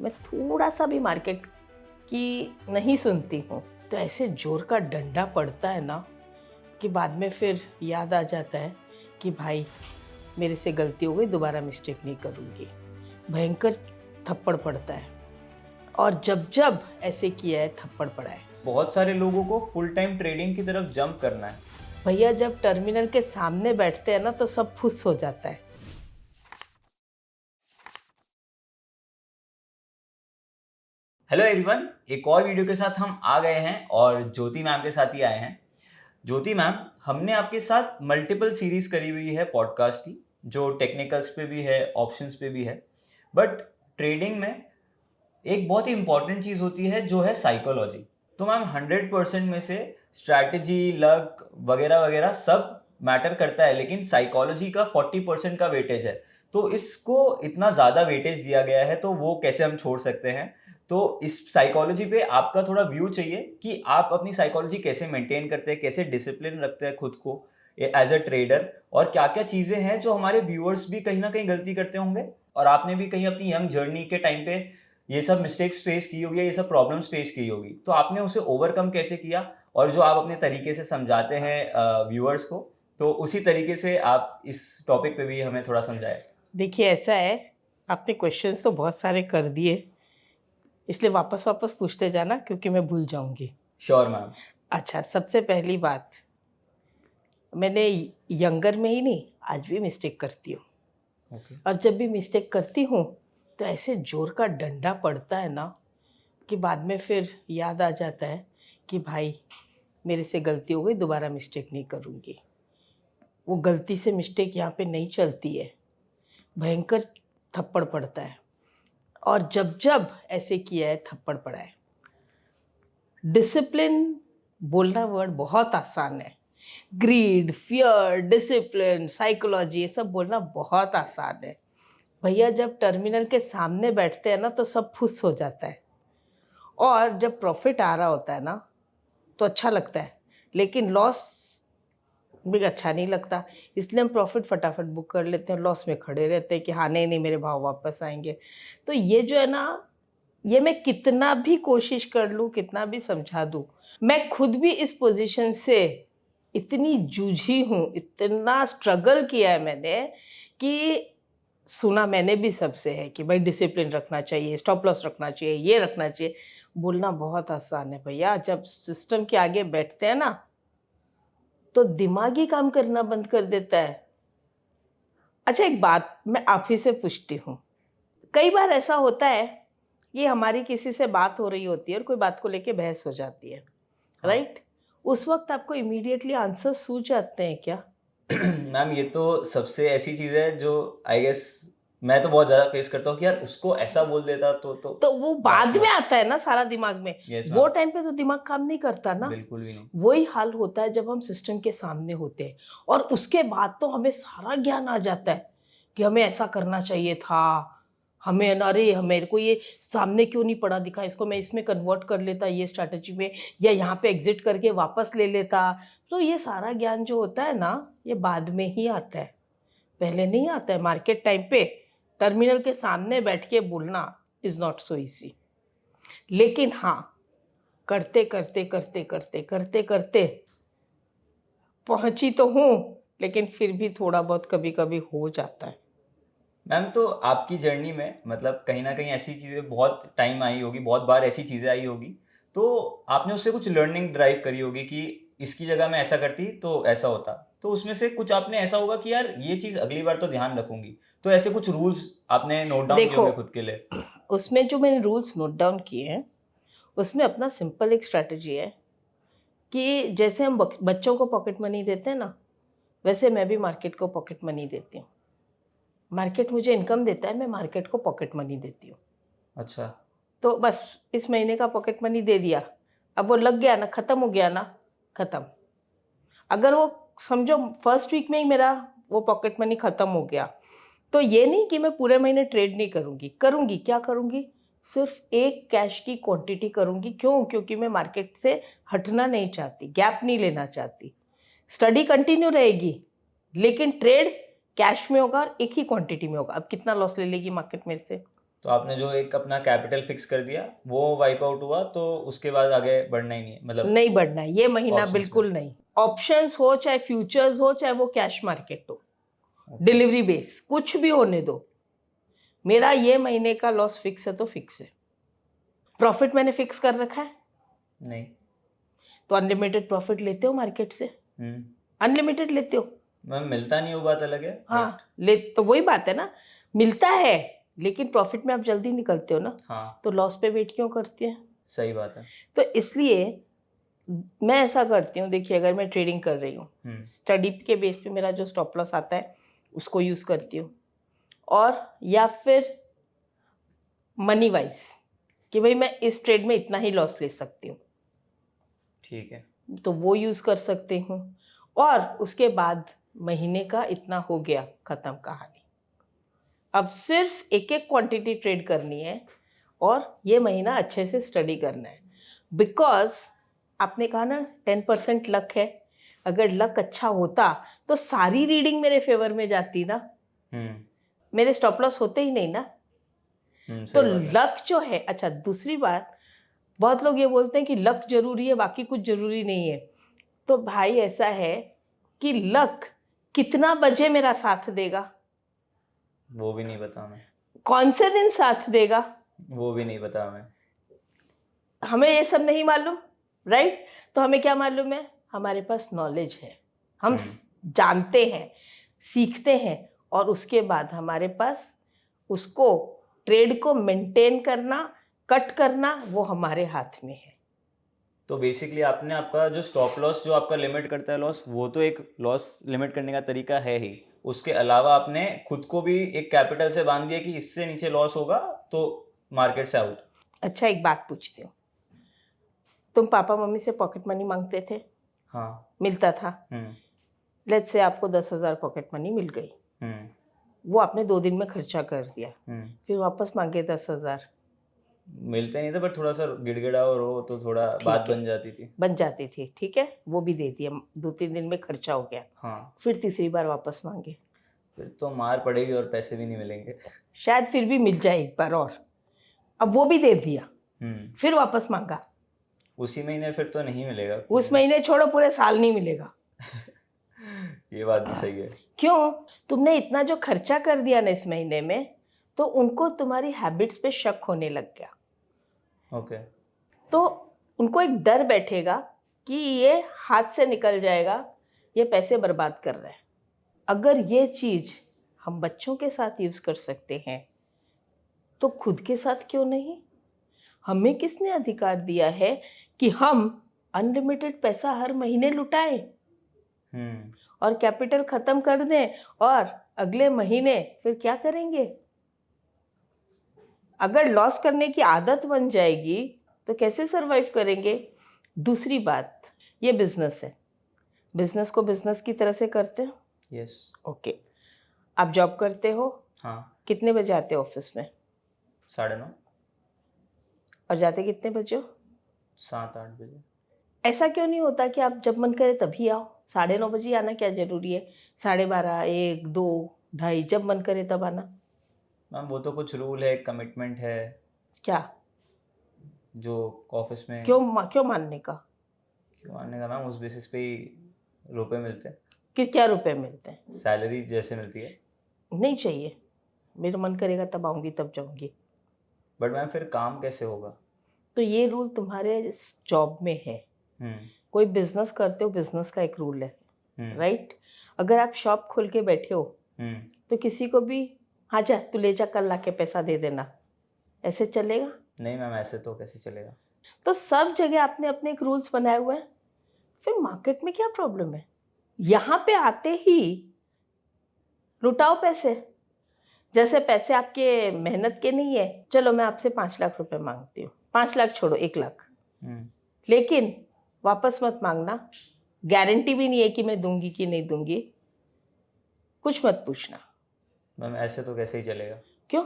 मैं थोड़ा सा भी मार्केट की नहीं सुनती हूँ तो ऐसे जोर का डंडा पड़ता है ना कि बाद में फिर याद आ जाता है कि भाई मेरे से गलती हो गई, दोबारा मिस्टेक नहीं करूँगी। भयंकर थप्पड़ पड़ता है और जब जब ऐसे किया है थप्पड़ पड़ा है। बहुत सारे लोगों को फुल टाइम ट्रेडिंग की तरफ जंप करना है। भैया जब टर्मिनल के सामने बैठते हैं ना तो सब फुस हो जाता है। हेलो एवरीवन, एक और वीडियो के साथ हम आ गए हैं और ज्योति मैम के साथ ही आए हैं। ज्योति मैम, हमने आपके साथ मल्टीपल सीरीज करी हुई है पॉडकास्ट की, जो टेक्निकल्स पे भी है, ऑप्शंस पे भी है। बट ट्रेडिंग में एक बहुत ही इंपॉर्टेंट चीज़ होती है जो है साइकोलॉजी। तो मैम 100% में से स्ट्रैटेजी, लक वगैरह वगैरह सब मैटर करता है, लेकिन साइकोलॉजी का 40% का वेटेज है। तो इसको इतना ज़्यादा वेटेज दिया गया है तो वो कैसे हम छोड़ सकते हैं। तो इस साइकोलॉजी पे आपका थोड़ा व्यू चाहिए कि आप अपनी साइकोलॉजी कैसे मेंटेन करते हैं, कैसे डिसिप्लिन रखते हैं खुद को एज अ ट्रेडर, और क्या क्या चीज़ें हैं जो हमारे व्यूअर्स भी कहीं ना कहीं गलती करते होंगे और आपने भी कहीं अपनी यंग जर्नी के टाइम पे ये सब मिस्टेक्स फेस की होगी, ये सब प्रॉब्लम्स फेस की होगी, तो आपने उसे ओवरकम कैसे किया, और जो आप अपने तरीके से समझाते हैं व्यूअर्स को, तो उसी तरीके से आप इस टॉपिक पे भी हमें थोड़ा समझाएं। देखिए ऐसा है, आपने क्वेश्चंस तो बहुत सारे कर दिए, इसलिए वापस वापस पूछते जाना क्योंकि मैं भूल जाऊंगी। Sure ma'am. अच्छा, सबसे पहली बात, मैंने यंगर में ही नहीं, आज भी मिस्टेक करती हूँ। ओके। और जब भी मिस्टेक करती हूँ तो ऐसे जोर का डंडा पड़ता है ना कि बाद में फिर याद आ जाता है कि भाई मेरे से गलती हो गई, दोबारा मिस्टेक नहीं करूँगी। वो गलती से मिस्टेक यहाँ पे नहीं चलती है, भयंकर थप्पड़ पड़ता है। और जब जब ऐसे किया है थप्पड़ पड़ा है। डिसिप्लिन बोलना वर्ड बहुत आसान है, ग्रीड, फियर, डिसिप्लिन, साइकोलॉजी, ये सब बोलना बहुत आसान है। भैया जब टर्मिनल के सामने बैठते हैं ना तो सब फुस हो जाता है। और जब प्रॉफिट आ रहा होता है ना तो अच्छा लगता है, लेकिन लॉस भी अच्छा नहीं लगता। इसलिए हम प्रॉफिट फटाफट बुक कर लेते हैं, लॉस में खड़े रहते हैं कि हाँ नहीं नहीं मेरे भाव वापस आएंगे। तो ये जो है ना, ये मैं कितना भी कोशिश कर लूँ, कितना भी समझा दूँ, मैं खुद भी इस पोजीशन से इतनी जूझी हूँ, इतना स्ट्रगल किया है मैंने कि सुना मैंने भी सबसे है कि भाई डिसिप्लिन रखना चाहिए, स्टॉप लॉस रखना चाहिए, ये रखना चाहिए। बोलना बहुत आसान है भैया, जब सिस्टम के आगे बैठते हैं ना तो दिमाग ही काम करना बंद कर देता है। अच्छा, एक बात मैं आप ही से पूछती हूँ, कई बार ऐसा होता है कि हमारी किसी से बात हो रही होती है और कोई बात को लेके बहस हो जाती है, हाँ। राइट? उस वक्त आपको इमीडिएटली आंसर सूझ जाते हैं क्या? मैम, ये तो सबसे ऐसी चीज़ है जो आई गेस मैं तो बहुत ज़्यादा फेस करता हूँ कि यार उसको ऐसा बोल देता तो तो वो बात बाद ही में और। आता है ना सारा दिमाग में। यस वो मैम। टाइम पे तो दिमाग काम नहीं करता ना। बिल्कुल भी नहीं। वही हाल होता है जब हम सिस्टम के सामने होते हैं और उसके बाद तो हमें सारा ज्ञान आ जाता है कि हमें ऐसा करना चाहिए था, हमें अरे मेरे को ये सामने क्यों नहीं पड़ा दिखा, इसको मैं इसमें कन्वर्ट कर लेता ये स्ट्रैटेजी में, या यहाँ पे एग्जिट करके वापस ले लेता। तो ये सारा ज्ञान जो होता है ना, ये बाद में ही आता है, पहले नहीं आता है। मार्केट टाइम पे टर्मिनल के सामने बैठ के बोलना इज नॉट सो इजी, लेकिन हाँ, करते करते करते करते करते करते पहुंची तो हूँ, लेकिन फिर भी थोड़ा बहुत कभी कभी हो जाता है। मैम, तो आपकी जर्नी में मतलब कहीं ना कहीं ऐसी चीज़ें बहुत टाइम आई होगी, बहुत बार ऐसी चीज़ें आई होगी, तो आपने उससे कुछ लर्निंग ड्राइव करी होगी कि इसकी जगह मैं ऐसा करती तो ऐसा होता, तो उसमें से कुछ आपने ऐसा होगा कि यार ये चीज़ अगली बार तो ध्यान रखूंगी, तो ऐसे कुछ रूल्स आपने नोट डाउन किए देखो, होंगे खुद के लिए। उसमें जो मैंने रूल्स नोट डाउन किए हैं, उसमें अपना सिंपल एक स्ट्रैटेजी है कि जैसे हम बच्चों को पॉकेट मनी देते हैं ना, वैसे मैं भी मार्केट को पॉकेट मनी देती हूँ। मार्केट मुझे इनकम देता है, मैं मार्केट को पॉकेट मनी देती हूँ। अच्छा। तो बस इस महीने का पॉकेट मनी दे दिया, अब वो लग गया ना, ख़त्म हो गया ना, ख़त्म। अगर वो समझो फर्स्ट वीक में ही मेरा वो पॉकेट मनी ख़त्म हो गया, तो ये नहीं कि मैं पूरे महीने ट्रेड नहीं करूँगी, करूँगी। क्या करूँगी? सिर्फ एक कैश की क्वांटिटी करूँगी। क्यों? क्योंकि मैं मार्केट से हटना नहीं चाहती, गैप नहीं लेना चाहती। स्टडी कंटिन्यू रहेगी, लेकिन ट्रेड कैश में होगा और एक ही क्वांटिटी में होगा। अब कितना लॉस ले लेगी मार्केट मेरे से? तो आपने जो एक अपना कैपिटल फिक्स कर दिया वो वाइप आउट हुआ, तो उसके बाद आगे बढ़ना ही नहीं है, मतलब नहीं बढ़ना है ये महीना, options बिल्कुल नहीं। ऑप्शंस हो चाहे फ्यूचर्स हो चाहे वो कैश मार्केट हो, Okay. डिलीवरी बेस, कुछ भी होने दो, मेरा ये महीने का लॉस फिक्स है तो फिक्स है। प्रॉफिट मैंने फिक्स कर रखा है, नहीं। तो अनलिमिटेड प्रॉफिट लेते हो मार्केट से, हम्म। अनलिमिटेड लेते हो। मैम मिलता नहीं, वो बात अलग है। हाँ ले, तो वही बात है ना, मिलता है लेकिन प्रॉफिट में आप जल्दी निकलते हो ना, हाँ, तो लॉस पे वेट क्यों करते हैं? सही बात है। तो इसलिए मैं ऐसा करती हूँ, देखिए अगर मैं ट्रेडिंग कर रही हूँ, स्टडी के बेस पे मेरा जो स्टॉप लॉस आता है उसको यूज़ करती हूँ, और या फिर मनी वाइज कि भाई मैं इस ट्रेड में इतना ही लॉस ले सकती हूँ, ठीक है। तो वो यूज़ कर सकती हूँ। और उसके बाद महीने का इतना हो गया, ख़त्म कहानी। अब सिर्फ एक एक क्वांटिटी ट्रेड करनी है और ये महीना अच्छे से स्टडी करना है, बिकॉज आपने कहा ना 10% लक है, अगर लक अच्छा होता तो सारी रीडिंग मेरे फेवर में जाती ना, मेरे स्टॉप लॉस होते ही नहीं ना। तो सही बात है। लक जो है, अच्छा दूसरी बात, बहुत लोग ये बोलते हैं कि लक जरूरी है बाकी कुछ जरूरी नहीं है। तो भाई ऐसा है कि लक कितना बजे मेरा साथ देगा, वो भी नहीं पता हमें। कौन से दिन साथ देगा, वो भी नहीं पता हमें। हमें ये सब नहीं मालूम, राइट? तो हमें क्या मालूम है? हमारे पास नॉलेज है, हम जानते हैं, सीखते हैं, और उसके बाद हमारे पास उसको ट्रेड को मेंटेन करना, कट करना, वो हमारे हाथ में है। तो बेसिकली आपने आपका जो स्टॉप लॉस जो आपका लिमिट करता है लॉस, वो तो एक लॉस लिमिट करने का तरीका है ही, उसके अलावा आपने खुद को भी एक कैपिटल से बांध दिया कि इससे नीचे लॉस होगा तो मार्केट से आउट। अच्छा एक बात पूछती हूँ, तुम पापा मम्मी से पॉकेट मनी मांगते थे? हाँ। मिलता था? हम्म। लेट्स से आपको 10,000 पॉकेट मनी मिल गई, वो आपने 2 दिन में खर्चा कर दिया, फिर वापस मांगे 10,000, मिलते नहीं थे, पर थोड़ा सा गिड़गिड़ा और हो तो थोड़ा बात है। बन जाती थी। बन जाती थी, ठीक है, वो भी दे दिया, 2-3 दिन में खर्चा हो गया, हाँ, फिर तीसरी बार वापस मांगे, फिर तो मार पड़ेगी और पैसे भी नहीं मिलेंगे। शायद फिर भी मिल जाए एक बार और, अब वो भी दे दिया, फिर वापस मांगा, उसी महीने फिर तो नहीं मिलेगा। उस महीने छोड़ो, पूरे साल नहीं मिलेगा। ये बात भी सही है। क्यों? तुमने इतना जो खर्चा कर दिया ना इस महीने में, तो उनको तुम्हारी हैबिट्स पे शक होने लग गया। ओके। तो उनको एक डर बैठेगा कि ये हाथ से निकल जाएगा, ये पैसे बर्बाद कर रहा है। अगर ये चीज़ हम बच्चों के साथ यूज़ कर सकते हैं तो खुद के साथ क्यों नहीं? हमें किसने अधिकार दिया है कि हम अनलिमिटेड पैसा हर महीने लुटाएं और कैपिटल ख़त्म कर दें, और अगले महीने फिर क्या करेंगे? अगर लॉस करने की आदत बन जाएगी तो कैसे सरवाइव करेंगे? दूसरी बात, ये बिजनेस है, बिजनेस को बिजनेस की तरह से करते हो। यस। ओके, आप जॉब करते हो, हाँ। कितने बजे आते हो ऑफिस में? 9:30। और जाते कितने बजे हो? 7-8 बजे। ऐसा क्यों नहीं होता कि आप जब मन करे तभी आओ? 9:30 बजे आना क्या जरूरी है? 12:30, 1, 2, 2:30, जब मन करे तब आना। मैम वो तो कुछ रूल है, कमिटमेंट है क्या? जो ऑफिस में। क्यों मानने का? क्यों आने का मैम, उस बेसिस पे ही रुपए मिलते हैं, कि क्या रुपए मिलते हैं? सैलरी जैसे मिलती है। नहीं चाहिए, मेरा मन करेगा तब आऊँगी तब जाऊँगी। बट मैम फिर काम कैसे होगा? तो ये रूल तुम्हारे इस जॉब में है। कोई बिजनेस करते हो, बिजनेस का एक रूल है, राइट? अगर आप शॉप खोल के बैठे हो तो किसी को भी हाँ जा तू ले जा कल ला के पैसा दे देना, ऐसे चलेगा? नहीं मैम, ऐसे तो कैसे चलेगा? तो सब जगह आपने अपने एक रूल्स बनाए हुए हैं, फिर मार्केट में क्या प्रॉब्लम है? यहाँ पे आते ही लुटाओ पैसे, जैसे पैसे आपके मेहनत के नहीं है। चलो मैं आपसे 5 लाख रुपए मांगती हूँ, 5 लाख छोड़ो 1 लाख, लेकिन वापस मत मांगना, गारंटी भी नहीं है कि मैं दूंगी कि नहीं दूंगी, कुछ मत पूछना। मैम ऐसे तो कैसे ही चलेगा? क्यों?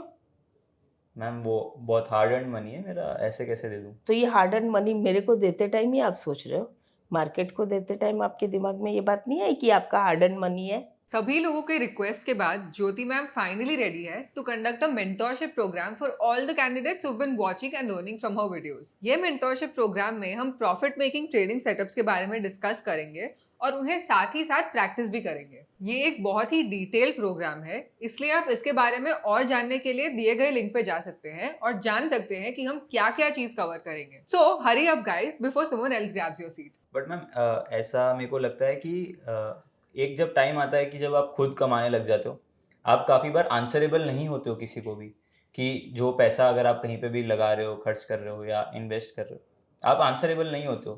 मैम वो बहुत हार्ड अर्न मनी है मेरा, ऐसे कैसे दे दूँ? तो ये हार्ड अर्न मनी मेरे को देते टाइम ही आप सोच रहे हो, मार्केट को देते टाइम आपके दिमाग में ये बात नहीं आई कि आपका हार्ड अर्न मनी है? सभी लोगों के रिक्वेस्ट के बाद ज्योति मैम फाइनली रेडी है to conduct a mentorship programme for all the candidates who been watching and learning from her videos. ये मेंटोरशिप प्रोग्राम में हम प्रॉफिट मेकिंग ट्रेडिंग सेटअप्स के बारे में डिस्कस करेंगे और उन्हें साथ ही साथ प्रैक्टिस भी करेंगे। ये एक बहुत ही डिटेल प्रोग्राम है, इसलिए आप इसके बारे में और जानने के लिए दिए गए लिंक पे जा सकते हैं और जान सकते हैं कि हम क्या क्या चीज कवर करेंगे। So hurry up guys before someone else grabs your seat. But ma'am ऐसा मेरे को लगता है कि एक जब टाइम आता है कि जब आप खुद कमाने लग जाते हो, आप काफ़ी बार आंसरेबल नहीं होते हो किसी को भी, कि जो पैसा अगर आप कहीं पे भी लगा रहे हो, खर्च कर रहे हो या इन्वेस्ट कर रहे हो, आप आंसरेबल नहीं होते हो।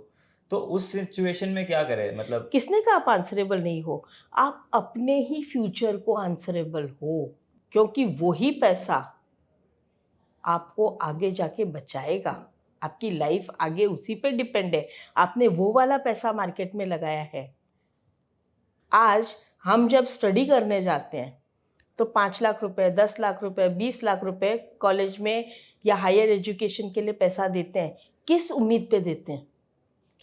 तो उस सिचुएशन में क्या करें? मतलब किसने कहा आप आंसरेबल नहीं हो? आप अपने ही फ्यूचर को आंसरेबल हो, क्योंकि वही पैसा आपको आगे जाके बचाएगा। आपकी लाइफ आगे उसी पे डिपेंड है। आपने वो वाला पैसा मार्केट में लगाया है। आज हम जब स्टडी करने जाते हैं तो 5 लाख रुपए, 10 लाख रुपए, 20 लाख रुपए कॉलेज में या हायर एजुकेशन के लिए पैसा देते हैं। किस उम्मीद पे देते हैं?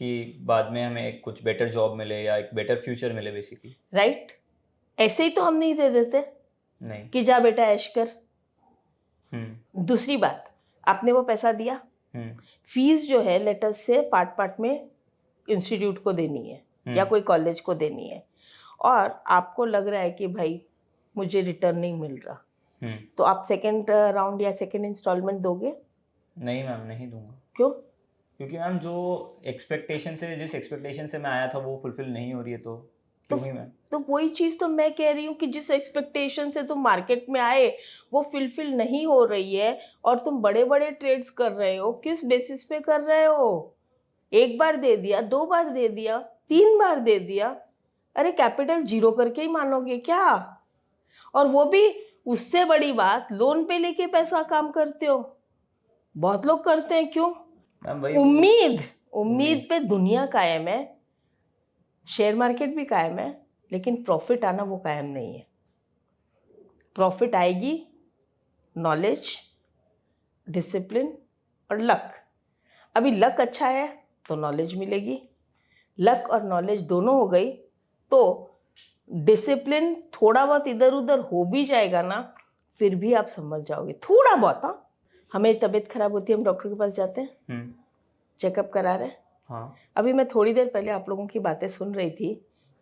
कि बाद में हमें एक कुछ बेटर जॉब मिले या एक बेटर फ्यूचर मिले बेसिकली। राइट? ऐसे ही तो हम नहीं दे देते नहीं। कि जा बेटा ऐश कर। दूसरी दूसरी बात, आपने वो पैसा दिया, हम्म फीस जो है लेटस से पार्ट पार्ट में इंस्टीट्यूट को देनी है या कोई कॉलेज को देनी है, और आपको लग रहा है कि भाई मुझे रिटर्न नहीं मिल रहा, तो आप सेकेंड राउंड या सेकेंड इंस्टॉलमेंट दोगे? नहीं मैम, नहीं दूंगा। क्यों? क्योंकि मैम जिस एक्सपेक्टेशन से मैं आया था वो फुलफिल नहीं हो रही है, तो क्यों ही मैम? तो वही चीज़ तो मैं कह रही हूँ कि जिस एक्सपेक्टेशन से तुम मार्केट में आए वो फुलफिल नहीं हो रही है, और तुम बड़े बड़े ट्रेड्स कर रहे हो। किस बेसिस पे कर रहे हो? एक बार दे दिया, 2 बार दे दिया, 3 बार दे दिया, अरे कैपिटल जीरो करके ही मानोगे क्या? और वो भी उससे बड़ी बात, लोन पे लेके पैसा काम करते हो। बहुत लोग करते हैं, क्यों? मैम वही उम्मीद पे दुनिया कायम है, शेयर मार्केट भी कायम है, लेकिन प्रॉफिट आना वो कायम नहीं है। प्रॉफिट आएगी नॉलेज, डिसिप्लिन और लक। अभी लक अच्छा है तो नॉलेज मिलेगी, लक और नॉलेज दोनों हो गई तो डिसिप्लिन थोड़ा बहुत इधर उधर हो भी जाएगा ना, फिर भी आप समझ जाओगे थोड़ा बहुत। हाँ, हमें तबीयत खराब होती है, हम डॉक्टर के पास जाते हैं, चेकअप करा रहे हैं। हाँ। अभी मैं थोड़ी देर पहले आप लोगों की बातें सुन रही थी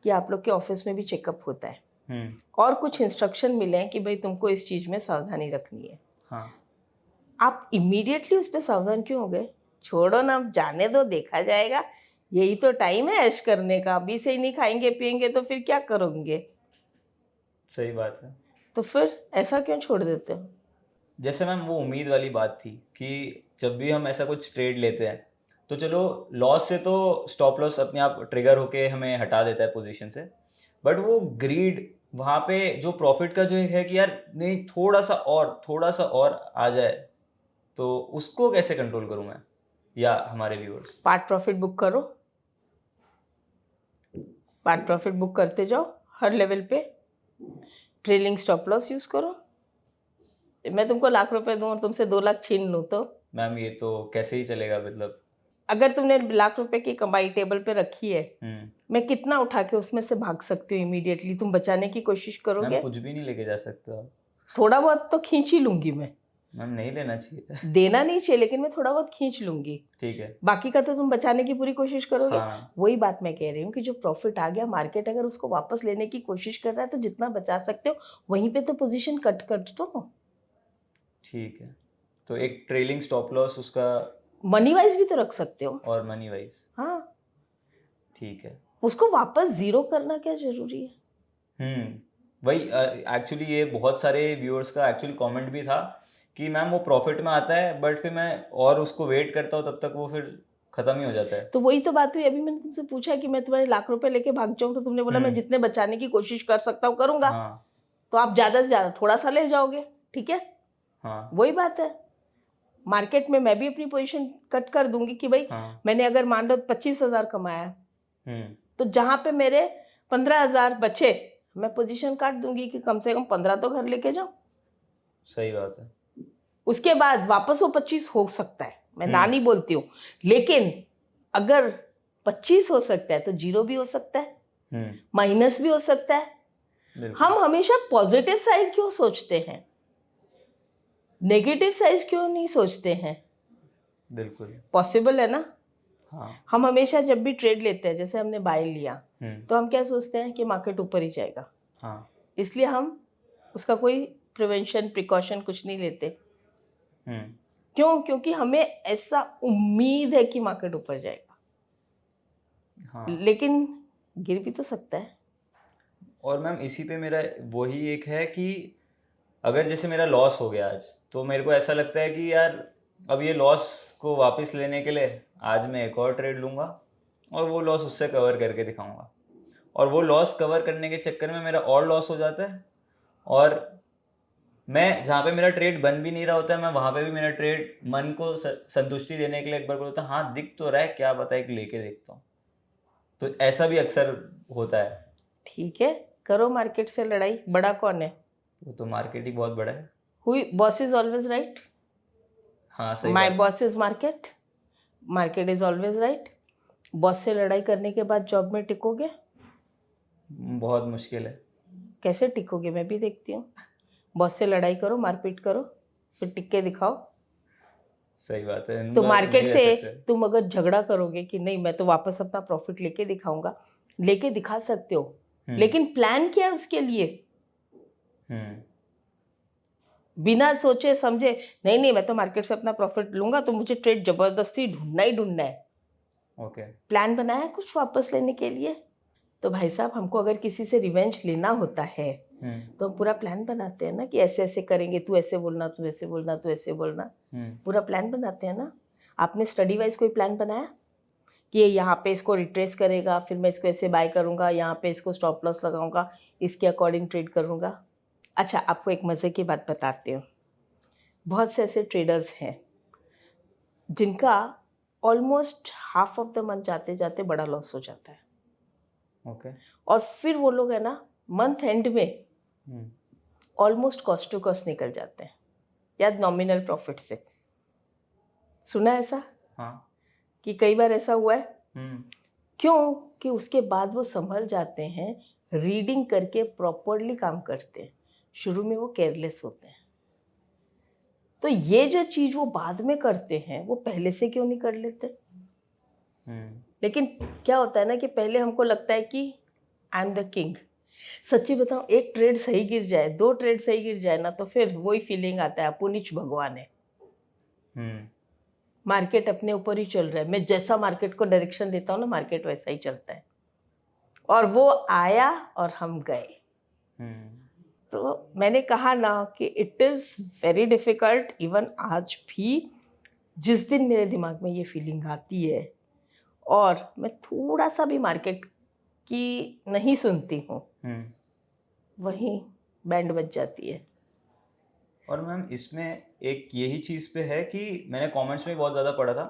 कि आप लोग के ऑफिस में भी चेकअप होता है, और कुछ इंस्ट्रक्शन मिले हैं कि भाई तुमको इस चीज़ में सावधानी रखनी है। हाँ। आप इमीडिएटली उस पर सावधान क्यों हो गए? छोड़ो ना, जाने दो, देखा जाएगा। यही तो टाइम है ऐश करने का। अभी से ही नहीं खाएंगे पिएंगे तो फिर क्या करोगे? सही बात है। तो फिर ऐसा क्यों छोड़ देते हो? जैसे मैम वो उम्मीद वाली बात थी कि जब भी हम ऐसा कुछ ट्रेड लेते हैं तो चलो लॉस से तो स्टॉप लॉस अपने आप ट्रिगर होके हमें हटा देता है पोजीशन से, बट वो ग्रीड वहाँ पे जो प्रॉफिट का जो एक है कि यार नहीं थोड़ा सा और आ जाए, तो उसको कैसे कंट्रोल करूँ मैं या हमारे व्यूअर्स? पार्ट प्रॉफिट बुक करो, पार्ट प्रॉफिट बुक करते जाओ हर लेवल पे। ट्रेलिंग स्टॉप लॉस यूज़ करो। मैं तुमको लाख रुपए दूं और तुमसे 2 लाख छीन लूं तो? मैम ये तो कैसे ही चलेगा? मतलब अगर तुमने लाख रुपए की कमाई टेबल पे रखी है, मैं कितना उठा के उसमें से भाग सकती हूँ इमीडिएटली? तुम बचाने की कोशिश मैम करोगे? कुछ भी नहीं लेके जा सकते आप। थोड़ा बहुत तो खींच ही लूंगी मैं। मैम नहीं लेना चाहिए। देना नहीं चाहिए, लेकिन मैं थोड़ा बहुत खींच लूंगी। ठीक है। बाकी का तो तुम बचाने की पूरी कोशिश करोगे। हाँ। वही बात मैं कह रही हूँ कि जो प्रॉफिट आ गया, मार्केट अगर उसको वापस लेने की कोशिश कर रहा है तो जितना बचा सकते हो वहीं पे तो पोजीशन कट कर दो। ठीक है, तो एक ट्रेलिंग स्टॉप लॉस उसका मनी वाइज भी तो रख सकते हो। और मनी वाइज। हाँ, ठीक है। उसको वापस जीरो करना क्या जरूरी है? वही एक्चुअली ये बहुत सारे व्यूअर्स का एक्चुअली कमेंट भी था कि मैम वो प्रॉफिट में आता है बट फिर मैं और उसको वेट करता हूँ तब तक वो फिर खत्म ही हो जाता है। तो वही तो बात हुई। अभी मैंने तुमसे पूछा कि मैं तुम्हारे लाख रुपए लेके भाग जाऊं, तो तुमने बोला मैं जितने बचाने की कोशिश कर सकता हूँ करूंगा। हाँ। तो आप ज्यादा से ज्यादा थोड़ा सा ले जाओगे, ठीक है? हाँ। वही बात है। मार्केट में मैं भी अपनी पोजीशन कट कर दूंगी कि भाई मैंने अगर मान लो 25,000 कमाया, तो जहां पे मेरे 15,000 बचे मैं पोजीशन काट दूंगी कि कम से कम 15 तो घर लेके जाओ। सही बात है। उसके बाद वापस वो 25 हो सकता है, मैं ना नहीं बोलती हूँ, लेकिन अगर 25 हो सकता है तो जीरो भी हो सकता है, माइनस भी हो सकता है। बिल्कुल हम हमेशा पॉजिटिव साइड क्यों सोचते हैं, नेगेटिव साइड क्यों नहीं सोचते हैं? बिल्कुल। पॉसिबल है ना? हाँ। हम हमेशा जब भी ट्रेड लेते हैं, जैसे हमने बाय लिया, हम्म। तो हम क्या सोचते हैं कि मार्केट ऊपर ही जाएगा, हाँ। इसलिए हम उसका कोई प्रिवेंशन प्रिकॉशन कुछ नहीं लेते। हम्म। क्यों? क्योंकि हमें ऐसा उम्मीद है कि मार्केट ऊपर जाएगा, हाँ। लेकिन गिर भी तो सकता है। और मैम इसी पे मेरा वही एक है कि अगर जैसे मेरा लॉस हो गया आज, तो मेरे को ऐसा लगता है कि यार अब ये लॉस को वापस लेने के लिए आज मैं एक और ट्रेड लूँगा और वो लॉस उससे कवर करके दिखाऊंगा, और वो लॉस कवर करने के चक्कर में मेरा और लॉस हो जाता है, और मैं जहाँ पे मेरा ट्रेड बन भी नहीं रहा होता है, मैं वहाँ पे भी मेरा ट्रेड मन को संतुष्टि देने के लिए एक बार बोलता हूँ हाँ दिख तो रहा है, क्या पता एक लेके देखता हूँ। तो ऐसा भी अक्सर होता है। ठीक है, करो मार्केट से लड़ाई, बड़ा कौन है? वो तो मार्केट ही बहुत बड़ा है। हुई बॉस इज ऑलवेज राइट, हाँ सही माय बात। Boss is market, market is always right. Boss से लड़ाई करने के बाद जॉब में टिकोगे? बहुत मुश्किल है। कैसे टिकोगे, मैं भी देखती हूँ। बॉस से लड़ाई करो, मारपीट करो, फिर टिक के दिखाओ। सही बात है, तो नहीं मार्केट रह से सकते। तुम अगर झगड़ा करोगे कि नहीं मैं तो वापस अपना प्रॉफिट लेके दिखाऊंगा, लेके दिखा सकते हो, लेकिन प्लान क्या है उसके लिए? हम्म। बिना सोचे समझे नहीं नहीं मैं तो मार्केट से अपना प्रॉफिट लूंगा तो मुझे ट्रेड जबरदस्ती ढूंढना ही ढूंढना है। ओके। प्लान बनाया कुछ वापस लेने के लिए? तो भाई साहब हमको अगर किसी से रिवेंज लेना होता है तो हम पूरा प्लान बनाते हैं ना कि ऐसे ऐसे करेंगे, तू ऐसे बोलना, तू ऐसे बोलना, तू ऐसे बोलना, पूरा प्लान बनाते हैं ना। आपने स्टडी वाइज कोई प्लान बनाया कि ये यहाँ पे इसको रिट्रेस करेगा, फिर मैं इसको ऐसे बाय करूँगा, यहाँ पे इसको स्टॉप लॉस लगाऊंगा, इसके अकॉर्डिंग ट्रेड करूँगा? अच्छा, आपको एक मज़े की बात बताती हूँ। बहुत से ऐसे ट्रेडर्स हैं जिनका almost half of the month जाते जाते बड़ा लॉस हो जाता है, ओके। और फिर वो लोग है ना मंथ एंड में ऑलमोस्ट कॉस्ट टू कॉस्ट निकल जाते हैं या नॉमिनल प्रॉफिट से। सुना है ऐसा? हाँ। कि कई बार ऐसा हुआ है। हम्म। क्यों? कि उसके बाद वो संभल जाते हैं, रीडिंग करके प्रॉपरली काम करते हैं। शुरू में वो केयरलेस होते हैं, तो ये जो चीज़ वो बाद में करते हैं वो पहले से क्यों नहीं कर लेते? लेकिन क्या होता है ना कि पहले हमको लगता है कि आई एम द किंग। सच्ची बताऊं, एक ट्रेड सही गिर जाए, 2 ट्रेड सही गिर जाए ना, तो फिर वही फीलिंग आता है अपुनिच भगवान है, मार्केट अपने ऊपर ही चल रहा है, मैं जैसा मार्केट को डायरेक्शन देता हूँ ना मार्केट वैसा ही चलता है। और वो आया और हम गए। तो मैंने कहा ना कि it is very difficult. Even आज भी जिस दिन मेरे दिमाग में ये फीलिंग आती है और मैं थोड़ा सा भी मार्केट की नहीं सुनती हूँ, वहीं बैंड बज जाती है। और मैम इसमें एक यही चीज़ पे है कि मैंने कमेंट्स में बहुत ज़्यादा पढ़ा था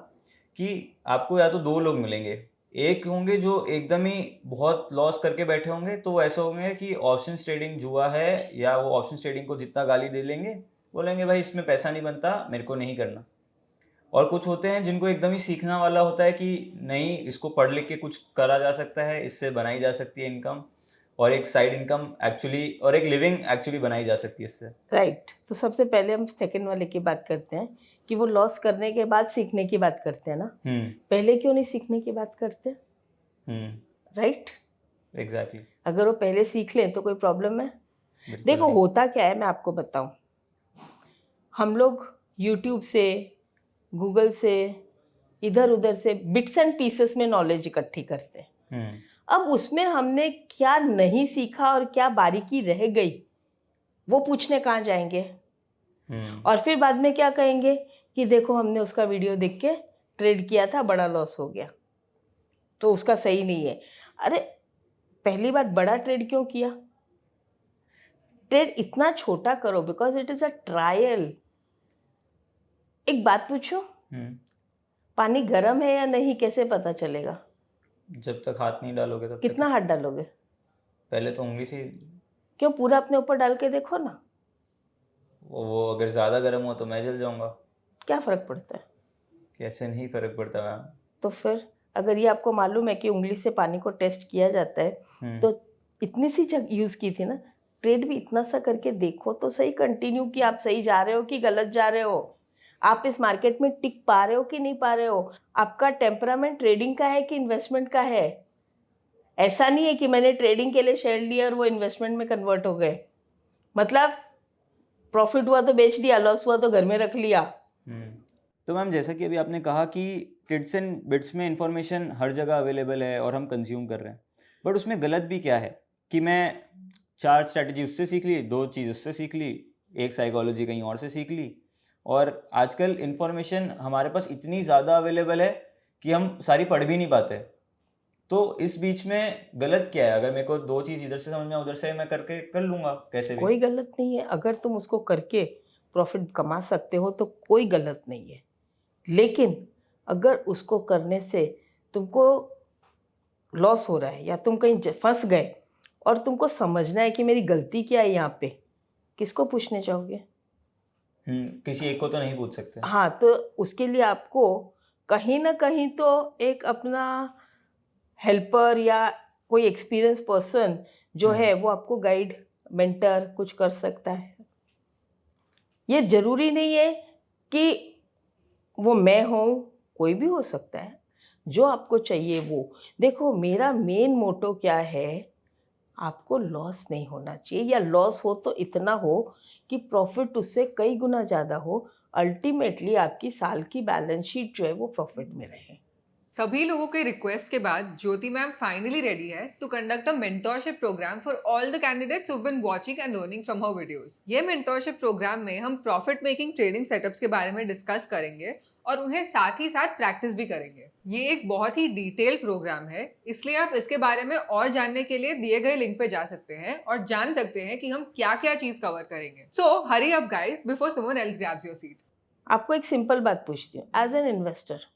कि आपको या तो 2 लोग मिलेंगे, एक होंगे जो एकदम ही बहुत लॉस करके बैठे होंगे, तो वो ऐसे होंगे कि ऑप्शन ट्रेडिंग जुआ है, या वो ऑप्शन ट्रेडिंग को जितना गाली दे लेंगे, बोलेंगे भाई इसमें पैसा नहीं बनता, मेरे को नहीं करना। और कुछ होते हैं जिनको एकदम ही सीखना वाला होता है कि नहीं, इसको पढ़ लिख के कुछ करा जा सकता है, इससे बनाई जा सकती है इनकम, और एक साइड इनकम एक्चुअली, और एक लिविंग एक्चुअली बनाई जा सकती है इससे। राइट। तो सबसे पहले हम सेकंड वाले की बात करते हैं कि वो लॉस करने के बाद सीखने की बात करते हैं ना, पहले क्यों नहीं सीखने की बात करते? राइट। एग्जैक्टली। अगर वो पहले सीख लें तो कोई प्रॉब्लम है? देखो नहीं। होता क्या है, मैं आपको बताऊं, हम लोग यूट्यूब से, गूगल से, इधर उधर से बिट्स एंड पीसेस में नॉलेज इकट्ठी करते हैं। अब उसमें हमने क्या नहीं सीखा और क्या बारीकी रह गई वो पूछने कहाँ जाएंगे? और फिर बाद में क्या कहेंगे कि देखो हमने उसका वीडियो देख के ट्रेड किया था, बड़ा लॉस हो गया, तो उसका सही नहीं है। अरे पहली बात, बड़ा ट्रेड क्यों किया? ट्रेड इतना छोटा करो because it is a trial. एक बात पूछो, पानी गर्म है या नहीं कैसे पता चलेगा? जब तक हाथ नहीं डालोगे तब कितना हाथ डालोगे? पहले तो उंगली से। क्यों, पूरा अपने ऊपर डाल के देखो ना। वो अगर ज़्यादा गर्म हो तो मैं जल जाऊंगा। क्या फ़र्क पड़ता है? कैसे नहीं फर्क पड़ता मैम। तो फिर अगर ये आपको मालूम है कि उंगली से पानी को टेस्ट किया जाता है तो इतनी सी जग यूज़ की थी ना, ट्रेड भी इतना सा करके देखो तो सही कंटिन्यू कि आप सही जा रहे हो कि गलत जा रहे हो, आप इस मार्केट में टिक पा रहे हो कि नहीं पा रहे हो, आपका टेम्परामेंट ट्रेडिंग का है कि इन्वेस्टमेंट का है। ऐसा नहीं है कि मैंने ट्रेडिंग के लिए शेयर लिया और वो इन्वेस्टमेंट में कन्वर्ट हो गए, मतलब प्रॉफिट हुआ तो बेच दिया, लॉस हुआ तो घर में रख लिया। तो मैम जैसा कि अभी आपने कहा कि टिड्स एंड बिट्स में इंफॉर्मेशन हर जगह अवेलेबल है और हम कंज्यूम कर रहे हैं, बट उसमें गलत भी क्या है कि मैं 4 स्ट्रैटेजी उससे सीख ली, 2 चीज़ उससे सीख ली, एक साइकोलॉजी कहीं और से सीख ली, और आजकल इंफॉर्मेशन हमारे पास इतनी ज़्यादा अवेलेबल है कि हम सारी पढ़ भी नहीं पाते। तो इस बीच में गलत क्या है? अगर मेरे को 2 चीज़ इधर से समझ में उधर से मैं करके कर लूँगा कैसे भी। कोई गलत नहीं है, अगर तुम उसको करके प्रॉफिट कमा सकते हो तो कोई गलत नहीं है। लेकिन अगर उसको करने से तुमको लॉस हो रहा है या तुम कहीं फंस गए और तुमको समझना है कि मेरी गलती क्या है यहाँ पे, किसको पूछने जाओगे? किसी एक को तो नहीं पूछ सकते। हाँ, तो उसके लिए आपको कहीं ना कहीं तो एक अपना हेल्पर या कोई एक्सपीरियंस पर्सन जो है वो आपको गाइड, मेंटर कुछ कर सकता है। ये जरूरी नहीं है कि वो मैं हूँ, कोई भी हो सकता है, जो आपको चाहिए वो। देखो मेरा मेन मोटो क्या है, आपको लॉस नहीं होना चाहिए, या लॉस हो तो इतना हो कि प्रॉफिट उससे कई गुना ज़्यादा हो। अल्टीमेटली आपकी साल की बैलेंस शीट जो है वो प्रॉफिट में रहे। सभी लोगों के रिक्वेस्ट के बाद ज्योति मैम फाइनली रेडी है to conduct a mentorship programme for all the candidates who been watching and learning from her videos. ये मेंटोरशिप प्रोग्राम में हम प्रॉफिट मेकिंग ट्रेडिंग सेटअप्स के बारे में डिस्कस करेंगे और उन्हें साथ ही साथ प्रैक्टिस भी करेंगे। ये एक बहुत ही डिटेल प्रोग्राम है, इसलिए आप इसके बारे में और जानने के लिए दिए गए लिंक पे जा सकते हैं और जान सकते हैं कि हम क्या क्या चीज कवर करेंगे। So hurry up guys before someone else grabs your seat. आपको एक सिंपल बात पूछती हूँ, एज एन इन्वेस्टर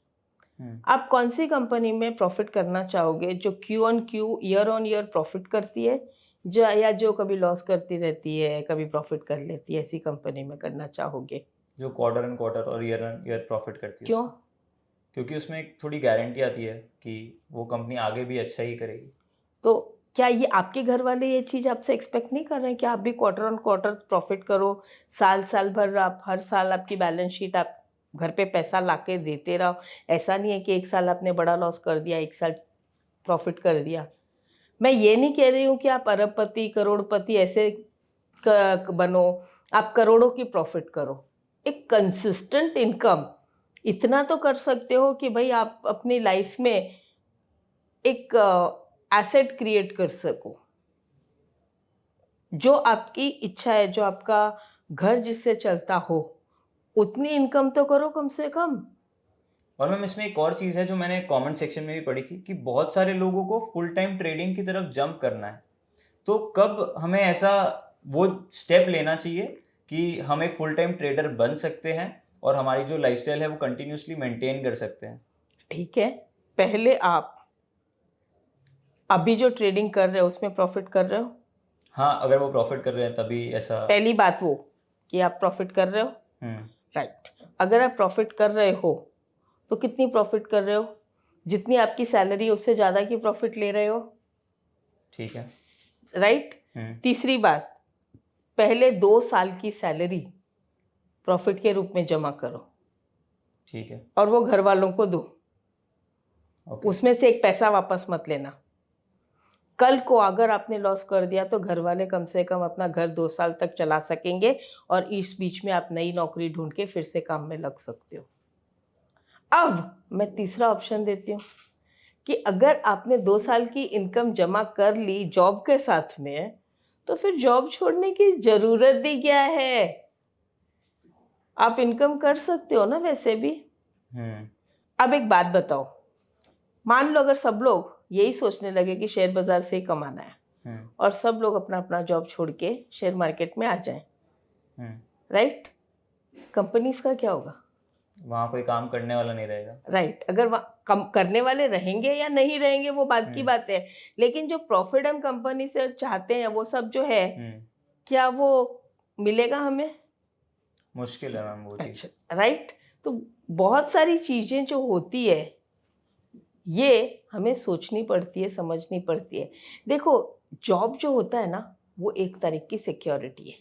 आप कौन सी कंपनी में प्रॉफिट करना चाहोगे, जो Q on Q year on year profit करती है, या जो कभी लॉस करती रहती है कभी प्रॉफिट कर लेती है, ऐसी कंपनी में करना चाहोगे? जो क्वार्टर एंड क्वार्टर और ईयर एंड ईयर प्रॉफिट करती है। क्यों? क्योंकि उसमें एक थोड़ी गारंटी आती है कि वो कंपनी आगे भी अच्छा ही करेगी। तो क्या ये आपके घर वाले ये चीज़ आपसे एक्सपेक्ट नहीं कर रहे हैं कि आप भी क्वार्टर ऑन क्वार्टर प्रॉफिट करो, साल साल भर आप हर साल आपकी बैलेंस शीट आप घर पे पैसा लाके देते रहो? ऐसा नहीं है कि एक साल आपने बड़ा लॉस कर दिया, एक साल प्रॉफिट कर दिया। मैं ये नहीं कह रही हूँ कि आप अरबपति करोड़पति ऐसे बनो, आप करोड़ों की प्रॉफिट करो। एक कंसिस्टेंट इनकम इतना तो कर सकते हो कि भाई आप अपनी लाइफ में एक एसेट क्रिएट कर सको। जो आपकी इच्छा है, जो आपका घर जिससे चलता हो, उतनी इनकम तो करो कम से कम। और मैम इसमें एक और चीज़ है जो मैंने कमेंट सेक्शन में भी पढ़ी थी कि बहुत सारे लोगों को फुल टाइम ट्रेडिंग की तरफ जंप करना है। तो कब हमें ऐसा वो स्टेप लेना चाहिए कि हम एक फुल टाइम ट्रेडर बन सकते हैं और हमारी जो लाइफस्टाइल है वो कंटिन्यूसली मेंटेन कर सकते हैं? ठीक है, पहले आप अभी जो ट्रेडिंग कर रहे हो उसमें प्रॉफिट कर रहे हो? हाँ, अगर वो प्रॉफिट कर रहे हैं तभी ऐसा। पहली बात वो कि आप प्रॉफिट कर रहे हो, राइट। अगर आप प्रॉफिट कर रहे हो तो कितनी प्रॉफिट कर रहे हो? जितनी आपकी सैलरी उससे ज़्यादा की प्रॉफिट ले रहे हो, ठीक है। राइट। तीसरी बात, पहले 2 साल की सैलरी प्रॉफिट के रूप में जमा करो, ठीक है। और वो घर वालों को दो। ओके। उसमें से एक पैसा वापस मत लेना। कल को अगर आपने लॉस कर दिया तो घर वाले कम से कम अपना घर 2 साल तक चला सकेंगे, और इस बीच में आप नई नौकरी ढूंढ के फिर से काम में लग सकते हो। अब मैं तीसरा ऑप्शन देती हूँ कि अगर आपने 2 साल की इनकम जमा कर ली जॉब के साथ में, तो फिर जॉब छोड़ने की ज़रूरत ही क्या है? आप इनकम कर सकते हो ना वैसे भी। अब एक बात बताओ, मान लो अगर सब लोग यही सोचने लगे कि शेयर बाज़ार से ही कमाना है और सब लोग अपना अपना जॉब छोड़ के शेयर मार्केट में आ जाएं, राइट, कंपनीज का क्या होगा? वहाँ कोई काम करने वाला नहीं रहेगा। राइट। अगर कम करने वाले रहेंगे या नहीं रहेंगे वो बात की बात है, लेकिन जो प्रॉफिट हम कंपनी से चाहते हैं वो सब जो है, क्या वो मिलेगा हमें? मुश्किल है मैम वो चीज़। अच्छा, राइट। तो बहुत सारी चीज़ें जो होती है ये हमें सोचनी पड़ती है, समझनी पड़ती है। देखो जॉब जो होता है ना, वो एक तरह की सिक्योरिटी है।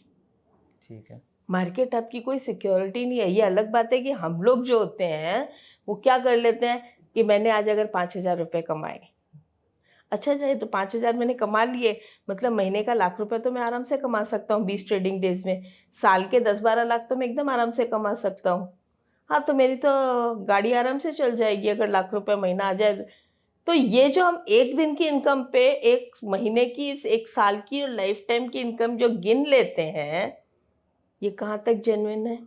ठीक है। मार्केट आपकी कोई सिक्योरिटी नहीं है। ये अलग बात है कि हम लोग जो होते हैं वो क्या कर लेते हैं कि मैंने आज अगर 5,000 रुपये कमाए, अच्छा जाए तो 5,000 मैंने कमा लिए, मतलब महीने का ₹1,00,000 तो मैं आराम से कमा सकता हूँ 20 ट्रेडिंग डेज में। साल के 10-12 लाख तो मैं एकदम आराम से कमा सकता हूँ। हाँ, तो मेरी तो गाड़ी आराम से चल जाएगी अगर ₹1,00,000 महीना आ जाए। तो ये जो हम एक दिन की इनकम पे एक महीने की, एक साल की और लाइफ टाइम की इनकम जो गिन लेते हैं, ये कहाँ तक जेन्युइन है?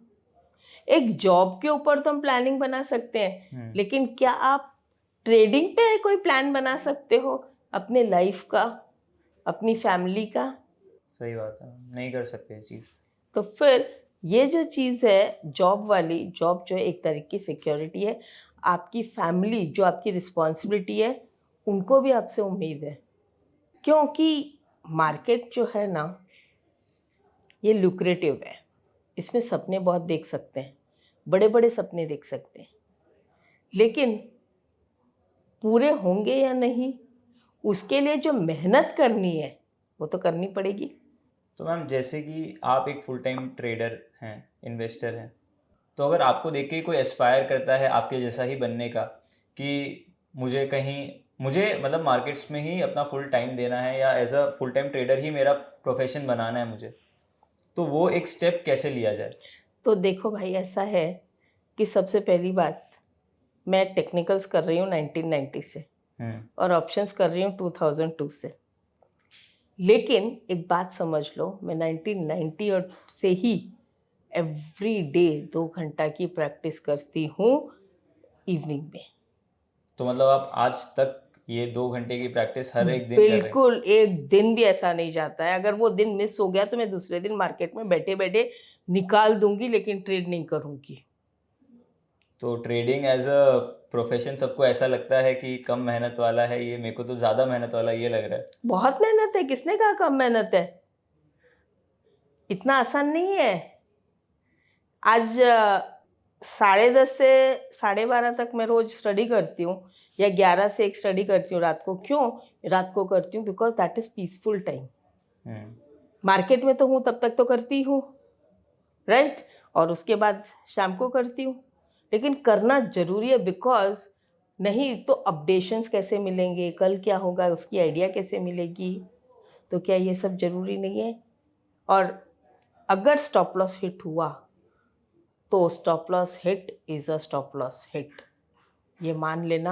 एक जॉब के ऊपर तो हम प्लानिंग बना सकते हैं, लेकिन क्या आप ट्रेडिंग पे कोई प्लान बना सकते हो अपने लाइफ का, अपनी फैमिली का? सही बात है, नहीं कर सकते ये चीज़। तो फिर ये जो चीज़ है जॉब वाली, जॉब जो है एक तरह की सिक्योरिटी है। आपकी फैमिली जो आपकी रिस्पॉन्सिबिलिटी है, उनको भी आपसे उम्मीद है, क्योंकि मार्केट जो है ना, ये लुक्रेटिव है। इसमें सपने बहुत देख सकते हैं, बड़े बड़े सपने देख सकते हैं, लेकिन पूरे होंगे या नहीं, उसके लिए जो मेहनत करनी है वो तो करनी पड़ेगी। तो मैम जैसे कि आप एक फुल टाइम ट्रेडर हैं, इन्वेस्टर हैं, तो अगर आपको देख के कोई एस्पायर करता है आपके जैसा ही बनने का, कि मुझे मतलब मार्केट्स में ही अपना फुल टाइम देना है या as a full time trader ही मेरा प्रोफेशन बनाना है मुझे, तो वो एक स्टेप कैसे लिया जाए? तो देखो भाई, ऐसा है कि सबसे पहली बात, मैं टेक्निकल्स कर रही हूँ 1990 से और ऑप्शंस कर रही हूँ 2002 से। लेकिन एक बात समझ लो, मैं 1990 और से ही एवरी डे 2 घंटा की प्रैक्टिस करती हूँ इवनिंग में। तो मतलब आप आज तक ये 2 घंटे की प्रैक्टिस हर एक दिन कर रहे हैं? बिल्कुल, एक दिन भी ऐसा नहीं जाता है। अगर वो दिन मिस हो गया तो मैं दूसरे दिन मार्केट में बैठे बैठे निकाल दूंगी, लेकिन ट्रेड नहीं करूंगी। तो ट्रेडिंग एज अ प्रोफेशन सबको ऐसा लगता है कि कम मेहनत वाला है ये, मेरे को तो ज़्यादा मेहनत वाला ये लग रहा है। बहुत मेहनत है, किसने कहा कम मेहनत है? इतना आसान नहीं है। आज 10:30 से 12:30 तक मैं रोज स्टडी करती हूँ, या 11 से 1 स्टडी करती हूँ रात को। क्यों रात को करती हूँ? Because that is peaceful time. Market में तो हूँ तब तक तो करती हूँ, राइट, और उसके बाद शाम को करती हूँ, लेकिन करना जरूरी है। बिकॉज नहीं तो अपडेशंस कैसे मिलेंगे, कल क्या होगा उसकी आइडिया कैसे मिलेगी? तो क्या ये सब जरूरी नहीं है? और अगर स्टॉप लॉस हिट हुआ तो stop loss hit is a stop loss hit, ये मान लेना।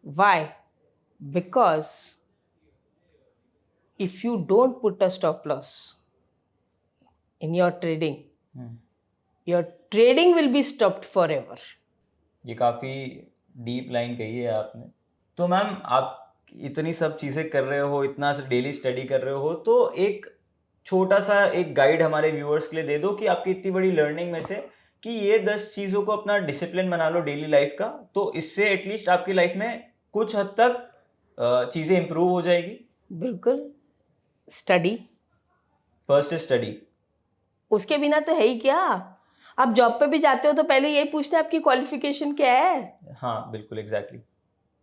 Why? Because if you don't put a stop loss in your trading, your trading will be stopped forever. ये काफ़ी डीप लाइन कही है आपने। तो मैम आप इतनी सब चीज़ें कर रहे हो, इतना डेली स्टडी कर रहे हो, तो एक छोटा सा एक गाइड हमारे व्यूअर्स के लिए दे दो कि आपकी इतनी बड़ी लर्निंग में से कि ये 10 चीज़ों को अपना डिसिप्लिन बना लो डेली लाइफ का, तो इससे एटलीस्ट आपकी लाइफ में कुछ हद तक चीज़ें इंप्रूव हो जाएगी। बिल्कुल। Study, first is study. उसके बिना तो है ही क्या? आप जॉब पे भी जाते हो तो पहले यही पूछते हैं आपकी क्वालिफिकेशन क्या है। हाँ बिल्कुल, एग्जैक्टली।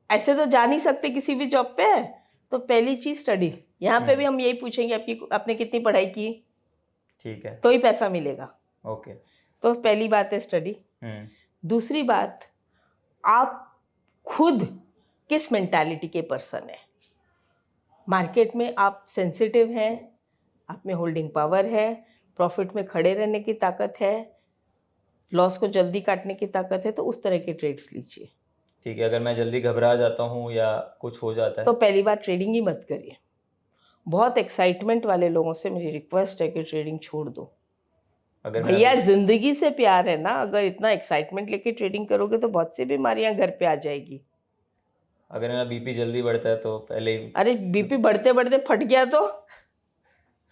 ऐसे तो जा नहीं सकते किसी भी जॉब पे। तो पहली चीज स्टडी। यहाँ पे भी हम यही पूछेंगे आपने कितनी पढ़ाई की, ठीक है, तो ही पैसा मिलेगा। ओके। तो पहली बात है स्टडी। दूसरी बात, आप खुद किस मेंटालिटी के पर्सन है। मार्केट में आप सेंसिटिव हैं, आप में होल्डिंग पावर है, प्रॉफिट में खड़े रहने की ताकत है, लॉस को जल्दी काटने की ताकत है, तो उस तरह के ट्रेड्स लीजिए। ठीक है, अगर मैं जल्दी घबरा जाता हूँ या कुछ हो जाता है तो पहली बार ट्रेडिंग ही मत करिए। बहुत एक्साइटमेंट वाले लोगों से मेरी रिक्वेस्ट है कि ट्रेडिंग छोड़ दो। अगर भैया मैं जिंदगी से प्यार है ना, अगर इतना एक्साइटमेंट लेके ट्रेडिंग करोगे तो बहुत सी बीमारियां घर पे आ जाएगी। अगर मेरा बीपी जल्दी बढ़ता है तो पहले ही। अरे बीपी बढ़ते बढ़ते फट गया तो।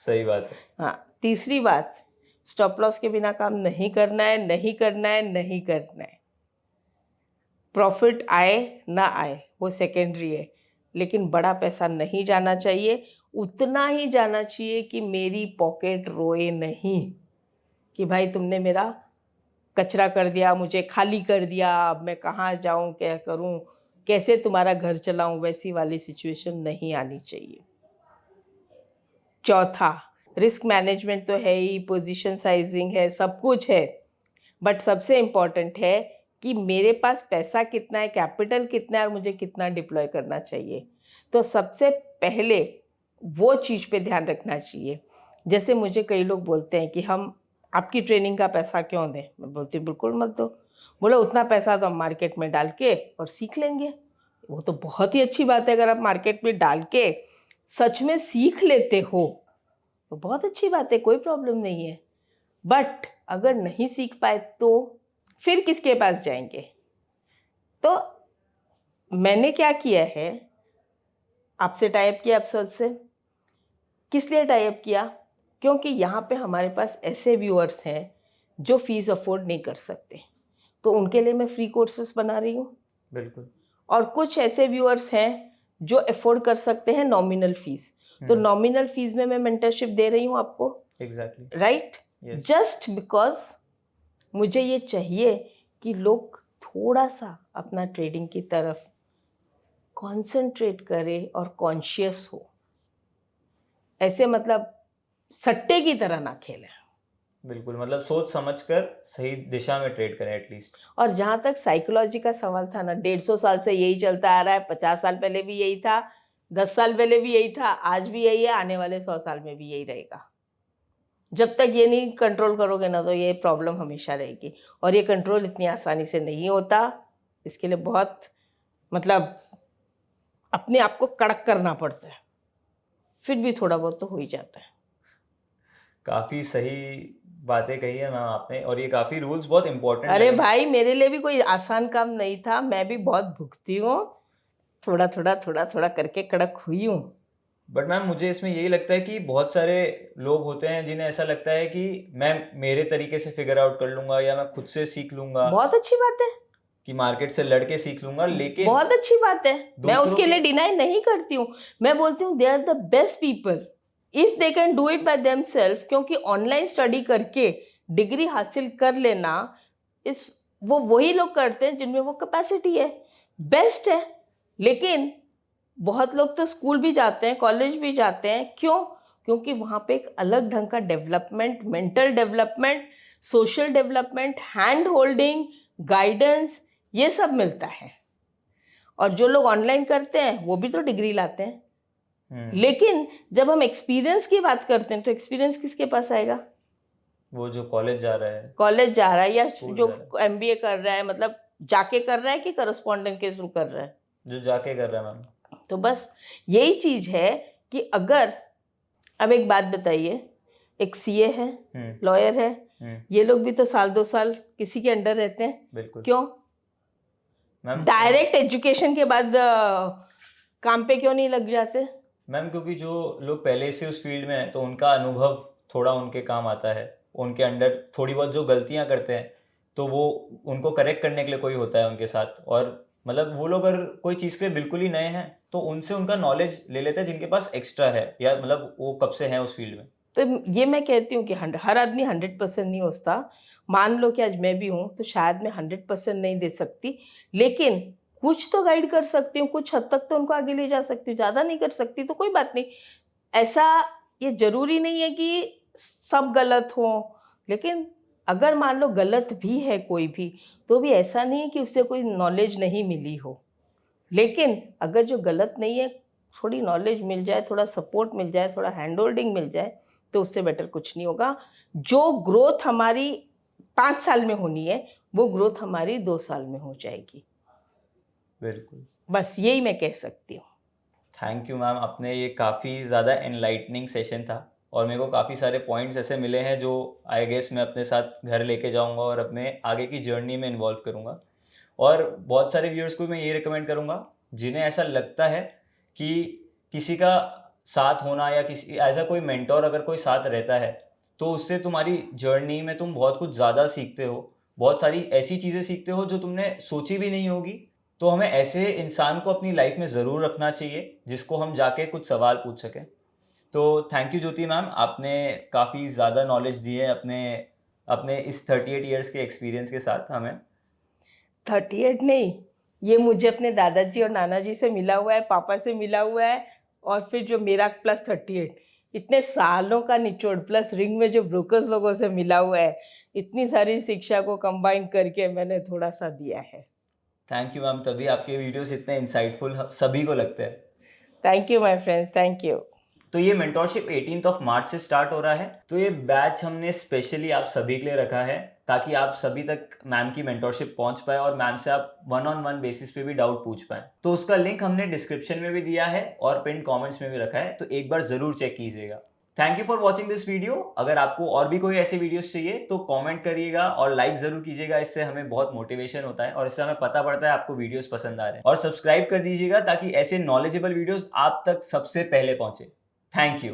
सही बात है। हाँ, तीसरी बात, स्टॉप लॉस के बिना काम नहीं करना है, नहीं करना है, नहीं करना है। प्रॉफिट आए ना आए वो सेकेंडरी है, लेकिन बड़ा पैसा नहीं जाना चाहिए। उतना ही जाना चाहिए कि मेरी पॉकेट रोए नहीं कि भाई तुमने मेरा कचरा कर दिया, मुझे खाली कर दिया, अब मैं कहाँ जाऊँ, क्या करूँ, कैसे तुम्हारा घर चलाऊँ, वैसी वाली सिचुएशन नहीं आनी चाहिए। चौथा, रिस्क मैनेजमेंट तो है ही, पोजीशन साइजिंग है, सब कुछ है, बट सबसे इम्पॉर्टेंट है कि मेरे पास पैसा कितना है, कैपिटल कितना है और मुझे कितना डिप्लॉय करना चाहिए। तो सबसे पहले वो चीज़ पे ध्यान रखना चाहिए। जैसे मुझे कई लोग बोलते हैं कि हम आपकी ट्रेनिंग का पैसा क्यों दें? मैं बोलती हूँ बिल्कुल मत दो। बोले उतना पैसा तो हम मार्केट में डाल के और सीख लेंगे। वो तो बहुत ही अच्छी बात है, अगर आप मार्केट में डाल के सच में सीख लेते हो तो बहुत अच्छी बात है, कोई प्रॉब्लम नहीं है। बट अगर नहीं सीख पाए तो फिर किसके पास जाएंगे? तो मैंने क्या किया है, आपसे टाई अप किया अफसर से। किस लिए टाई अप किया? क्योंकि यहाँ पे हमारे पास ऐसे व्यूअर्स हैं जो फीस अफोर्ड नहीं कर सकते, तो उनके लिए मैं फ्री कोर्सेज बना रही हूँ। बिल्कुल। और कुछ ऐसे व्यूअर्स हैं जो अफोर्ड कर सकते हैं नॉमिनल फीस, तो नॉमिनल फीस में मैं मेंटरशिप दे रही हूँ आपको। Exactly. Right? Yes. Just because मुझे ये चाहिए कि लोग थोड़ा सा अपना ट्रेडिंग की तरफ कंसंट्रेट करें और कॉन्शियस हो। ऐसे मतलब सट्टे की तरह ना खेलें। बिल्कुल, मतलब सोच समझकर सही दिशा में ट्रेड करें एटलीस्ट। और जहाँ तक साइकोलॉजी का सवाल था ना, 150 साल से यही चलता आ रहा है, 50 साल पहले भी यही था, 10 साल पहले भी यही था, आज भी यही है, आने वाले 100 साल में भी यही रहेगा। जब तक ये नहीं कंट्रोल करोगे ना, तो ये प्रॉब्लम हमेशा रहेगी। और ये कंट्रोल इतनी आसानी से नहीं होता, इसके लिए बहुत मतलब अपने आप को कड़क करना पड़ता है, फिर भी थोड़ा बहुत तो हो ही जाता है। काफी सही बातें कही है मैम आपने, और ये काफी रूल्स बहुत इंपॉर्टेंट अरे लगे। भाई, मेरे लिए भी कोई आसान काम नहीं था, मैं भी बहुत भुगती हूँ, थोड़ा थोड़ा करके कड़क हुई हूँ। बट मैम मुझे इसमें यही लगता है कि बहुत सारे लोग होते हैं जिन्हें ऐसा लगता है कि मैं मेरे तरीके से फिगर आउट कर लूंगा या मैं खुद से सीख लूंगा, बहुत अच्छी बात है, कि मार्केट से लड़के सीख लूंगा, लेकिन बहुत अच्छी बात है, मैं दूसरों उसके लिए के डिनाई नहीं करती हूँ। मैं बोलती हूँ they are the best people if they can do it by themselves, क्योंकि ऑनलाइन स्टडी करके डिग्री हासिल कर लेना इस वो वही लोग करते हैं जिनमें वो कैपेसिटी है, बेस्ट है। लेकिन बहुत लोग तो स्कूल भी जाते हैं, कॉलेज भी जाते हैं, क्यों? क्योंकि वहाँ पे एक अलग ढंग का development, mental development, social development, hand holding, guidance, ये सब मिलता है। और जो लोग ऑनलाइन करते हैं वो भी तो डिग्री लाते हैं, लेकिन जब हम एक्सपीरियंस की बात करते हैं तो एक्सपीरियंस किसके पास आएगा? वो जो कॉलेज जा रहा है, कॉलेज जा रहा है या स्कूल जो जा रहा MBA कर रहा है, मतलब जाके कर रहा है कि करस्पॉन्डेंट के थ्रू कर रहा है। जो जाके कर रहा है मैम। तो बस यही चीज है कि अगर, अब एक बात बताइए, एक CA है, लॉयर है, ये लोग भी तो साल 2 साल किसी के अंडर रहते हैं। बिल्कुल क्यों? मैम। डायरेक्ट एजुकेशन के बाद काम पे क्यों नहीं लग जाते? मैम क्योंकि जो लोग पहले से उस फील्ड में हैं तो उनका अनुभव थोड़ा उनके काम आता है, उनके अंडर थोड़ी बहुत जो गलतियां करते हैं तो वो उनको करेक्ट करने के लिए कोई होता है उनके साथ। और मतलब वो लोग अगर कोई चीज़ के लिए बिल्कुल ही नए हैं तो उनसे उनका नॉलेज ले लेते हैं जिनके पास एक्स्ट्रा है, या मतलब वो कब से हैं उस फील्ड में। तो ये मैं कहती हूँ कि हर आदमी 100% नहीं होता। मान लो कि आज मैं भी हूँ तो शायद मैं 100% नहीं दे सकती, लेकिन कुछ तो गाइड कर सकती हूँ, कुछ हद तक तो उनको आगे ले जा सकती हूँ। ज़्यादा नहीं कर सकती तो कोई बात नहीं। ऐसा ये ज़रूरी नहीं है कि सब गलत हो, लेकिन अगर मान लो गलत भी है कोई भी, तो भी ऐसा नहीं है कि उससे कोई नॉलेज नहीं मिली हो। लेकिन अगर जो गलत नहीं है, थोड़ी नॉलेज मिल जाए, थोड़ा सपोर्ट मिल जाए, थोड़ा हैंड होल्डिंग मिल जाए, तो उससे बेटर कुछ नहीं होगा। जो ग्रोथ हमारी 5 साल में होनी है वो ग्रोथ हमारी 2 साल में हो जाएगी। बिल्कुल। बस यही मैं कह सकती हूँ। थैंक यू मैम, अपने ये काफ़ी ज़्यादा एनलाइटनिंग सेशन था और मेरे को काफ़ी सारे पॉइंट्स ऐसे मिले हैं जो आई गेस मैं अपने साथ घर लेके जाऊंगा और अपने आगे की जर्नी में इन्वॉल्व करूंगा। और बहुत सारे व्यूअर्स को मैं ये रिकमेंड करूंगा जिन्हें ऐसा लगता है कि किसी का साथ होना या किसी एज अ कोई मेंटोर अगर कोई साथ रहता है तो उससे तुम्हारी जर्नी में तुम बहुत कुछ ज़्यादा सीखते हो, बहुत सारी ऐसी चीज़ें सीखते हो जो तुमने सोची भी नहीं होगी। तो हमें ऐसे इंसान को अपनी लाइफ में ज़रूर रखना चाहिए जिसको हम जाके कुछ सवाल पूछ सकें। तो थैंक यू ज्योति मैम, आपने काफ़ी ज़्यादा नॉलेज दी है अपने अपने इस 38 इयर्स के एक्सपीरियंस के साथ हमें। 38 नहीं, ये मुझे अपने दादाजी और नाना जी से मिला हुआ है, पापा से मिला हुआ है, और फिर जो मेरा +38, इतने सालों का निचोड़ प्लस रिंग में जो ब्रोकर्स लोगों से मिला हुआ है, इतनी सारी शिक्षा को कंबाइन करके मैंने थोड़ा सा दिया है। थैंक यू मैम, तभी आपके वीडियोस इतने इंसाइटफुल सभी को लगते हैं। Thank you my friends, thank you. तो ये मेंटोरशिप 18th ऑफ मार्च से स्टार्ट हो रहा है। तो ये बैच हमने स्पेशली आप सभी के लिए रखा है ताकि आप सभी तक मैम की मेंटोरशिप पहुंच पाए और मैम से आप वन ऑन वन बेसिस पे भी डाउट पूछ पाए। तो उसका लिंक हमने डिस्क्रिप्शन में भी दिया है और पिन कमेंट्स में भी रखा है, तो एक बार जरूर चेक कीजिएगा। Thank you for watching this video. अगर आपको और भी कोई ऐसे वीडियोस चाहिए तो कमेंट करिएगा और लाइक जरूर कीजिएगा, इससे हमें बहुत मोटिवेशन होता है और इससे हमें पता पड़ता है आपको वीडियोस पसंद आ रहे हैं। और सब्सक्राइब कर दीजिएगा ताकि ऐसे नॉलेजेबल वीडियोस आप तक सबसे पहले पहुंचे। Thank you.